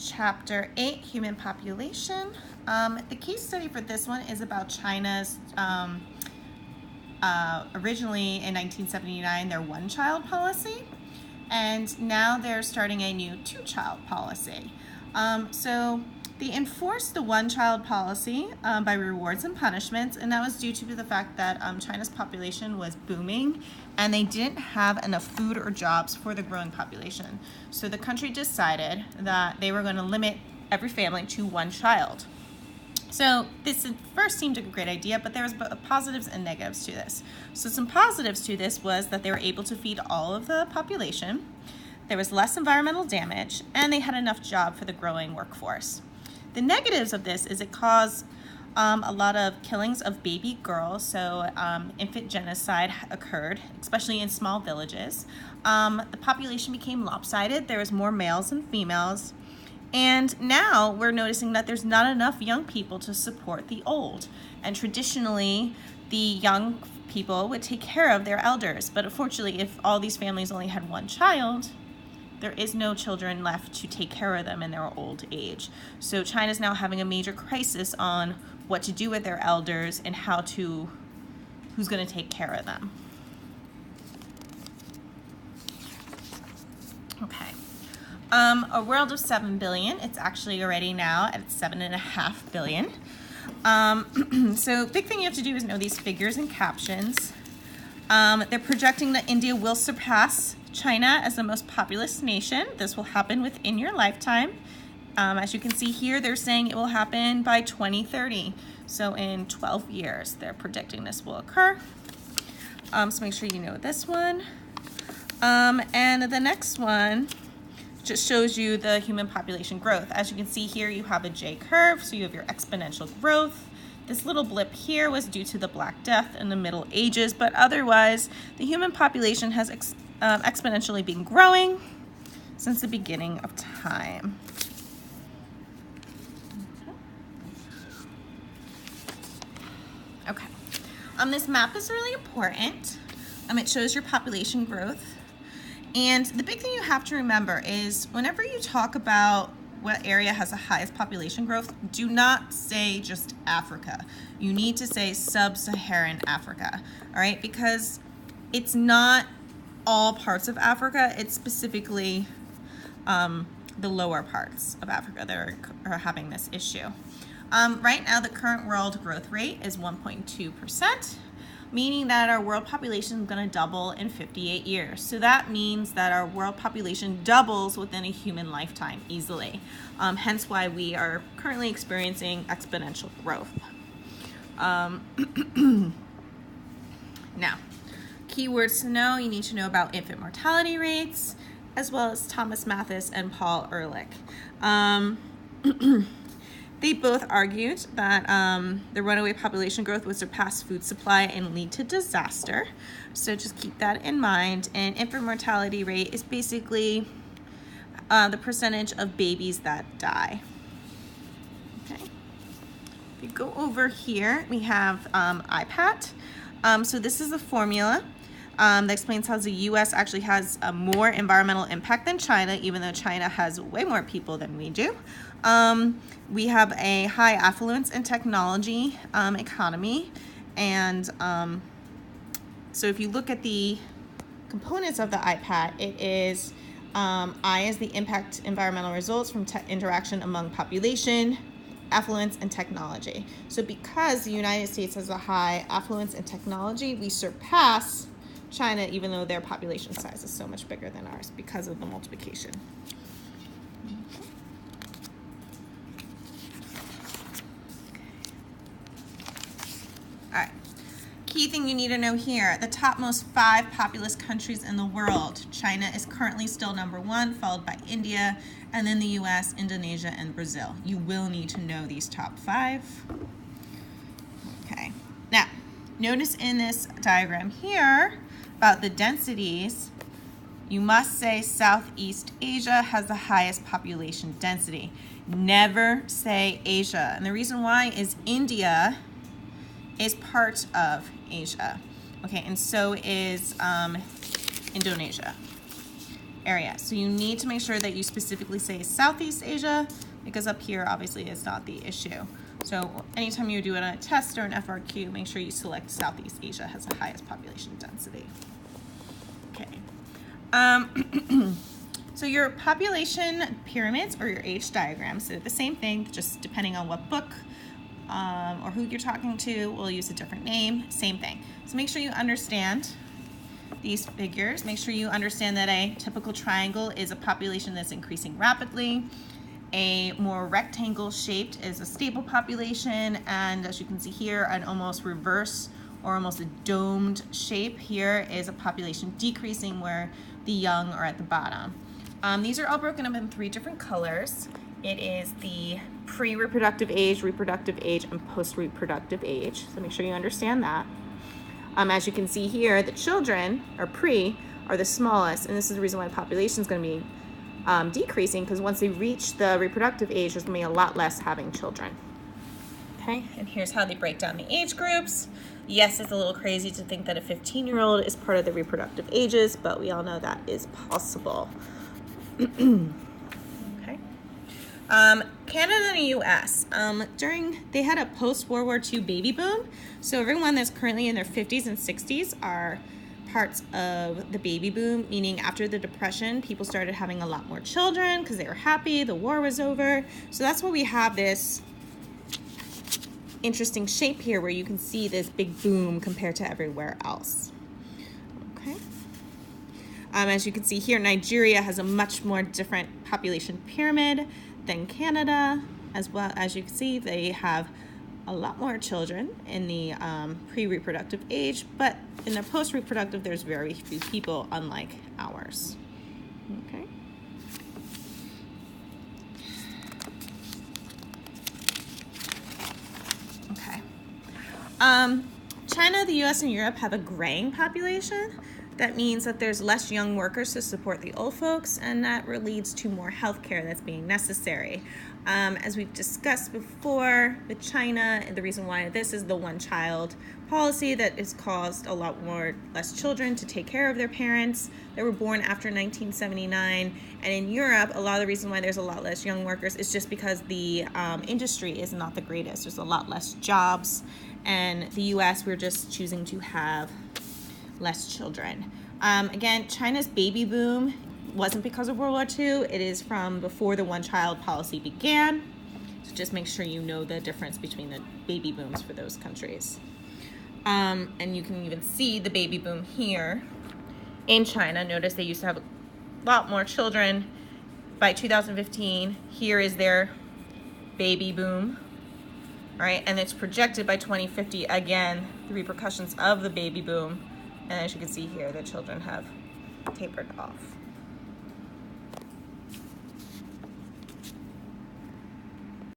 Chapter 8, Human Population. The case study for this one is about China's, originally in 1979, their one-child policy, and now they're starting a new two-child policy. So they enforced the one-child policy by rewards and punishments, and that was due to the fact that China's population was booming and they didn't have enough food or jobs for the growing population. So the country decided that they were going to limit every family to one child. So this at first seemed like a great idea, but there was positives and negatives to this. So some positives to this was that they were able to feed all of the population, there was less environmental damage, and they had enough job for the growing workforce. The negatives of this is it caused a lot of killings of baby girls, so infant genocide occurred, especially in small villages. The population became lopsided, there was more males than females, and now we're noticing that there's not enough young people to support the old. And traditionally, the young people would take care of their elders, but unfortunately, if all these families only had one child, there is no children left to take care of them in their old age. So China's now having a major crisis on what to do with their elders and who's going to take care of them. Okay. A world of 7 billion, it's actually already now at 7.5 billion. So big thing you have to do is know these figures and captions. They're projecting that India will surpass China as the most populous nation. This will happen within your lifetime. As you can see here, they're saying it will happen by 2030. So in 12 years, they're predicting this will occur. So make sure you know this one. And the next one just shows you the human population growth. As you can see here, you have a J curve, so you have your exponential growth. This little blip here was due to the Black Death in the Middle Ages, but otherwise, the human population has exponentially been growing since the beginning of time. Okay, this map is really important. It shows your population growth. And the big thing you have to remember is whenever you talk about what area has the highest population growth, do not say just Africa. You need to say sub-Saharan Africa, all right? Because it's not all parts of Africa, it's specifically the lower parts of Africa that are having this issue. Right now, the current world growth rate is 1.2%. Meaning that our world population is going to double in 58 years. So that means that our world population doubles within a human lifetime easily. Hence why we are currently experiencing exponential growth. Now, keywords to know, you need to know about infant mortality rates, as well as Thomas Malthus and Paul Ehrlich. They both argued that the runaway population growth would surpass food supply and lead to disaster. So just keep that in mind. And infant mortality rate is basically the percentage of babies that die. Okay. If you go over here, we have IPAT. So this is a formula that explains how the U.S. actually has a more environmental impact than China, even though China has way more people than we do. We have a high affluence and technology economy, and so if you look at the components of the IPAT, it is I is the impact environmental results from interaction among population, affluence, and technology. So because the United States has a high affluence and technology, we surpass China, even though their population size is so much bigger than ours because of the multiplication. All right, key thing you need to know here, the topmost 5 populous countries in the world. China is currently still number 1, followed by India, and then the US, Indonesia, and Brazil. You will need to know these top 5. Okay, now, notice in this diagram here about the densities, you must say Southeast Asia has the highest population density. Never say Asia, and the reason why is India is part of Asia. Okay, and so is Indonesia. area. So you need to make sure that you specifically say Southeast Asia, because up here obviously is not the issue. So anytime you do it on a test or an FRQ, make sure you select Southeast Asia has the highest population density. Okay. So your population pyramids or your age diagrams, they're the same thing, just depending on what book or who you're talking to, we'll use a different name, same thing. So make sure you understand these figures. Make sure you understand that a typical triangle is a population that's increasing rapidly. A more rectangle shaped is a stable population, and as you can see here, an almost reverse or almost a domed shape here is a population decreasing where the young are at the bottom. These are all broken up in 3 different colors. It is the pre-reproductive age, reproductive age, and post-reproductive age. So make sure you understand that. As you can see here, the children, or pre, are the smallest, and this is the reason why the population is going to be decreasing, because once they reach the reproductive age, there's going to be a lot less having children. Okay, and here's how they break down the age groups. Yes, it's a little crazy to think that a 15-year-old is part of the reproductive ages, but we all know that is possible. Okay. Canada and the U.S. They had a post-World War II baby boom, so everyone that's currently in their 50s and 60s are parts of the baby boom, meaning after the Depression, people started having a lot more children because they were happy, the war was over. So that's why we have this interesting shape here where you can see this big boom compared to everywhere else. Okay. As you can see here, Nigeria has a much more different population pyramid than Canada. As well, as you can see, they have a lot more children in the pre-reproductive age, but in the post-reproductive, there's very few people, unlike ours. Okay. Okay. China, the US, and Europe have a graying population. That means that there's less young workers to support the old folks, and that leads to more health care that's being necessary. As we've discussed before with China, the reason why this is the one-child policy that has caused a lot less children to take care of their parents that were born after 1979. And in Europe, a lot of the reason why there's a lot less young workers is just because the industry is not the greatest. There's a lot less jobs. And the US, we're just choosing to have less children. Again, China's baby boom wasn't because of World War II. It is from before the one-child policy began. So just make sure you know the difference between the baby booms for those countries. And you can even see the baby boom here in China. Notice they used to have a lot more children. By 2015, here is their baby boom. All right, and it's projected by 2050, again, the repercussions of the baby boom. And as you can see here, the children have tapered off.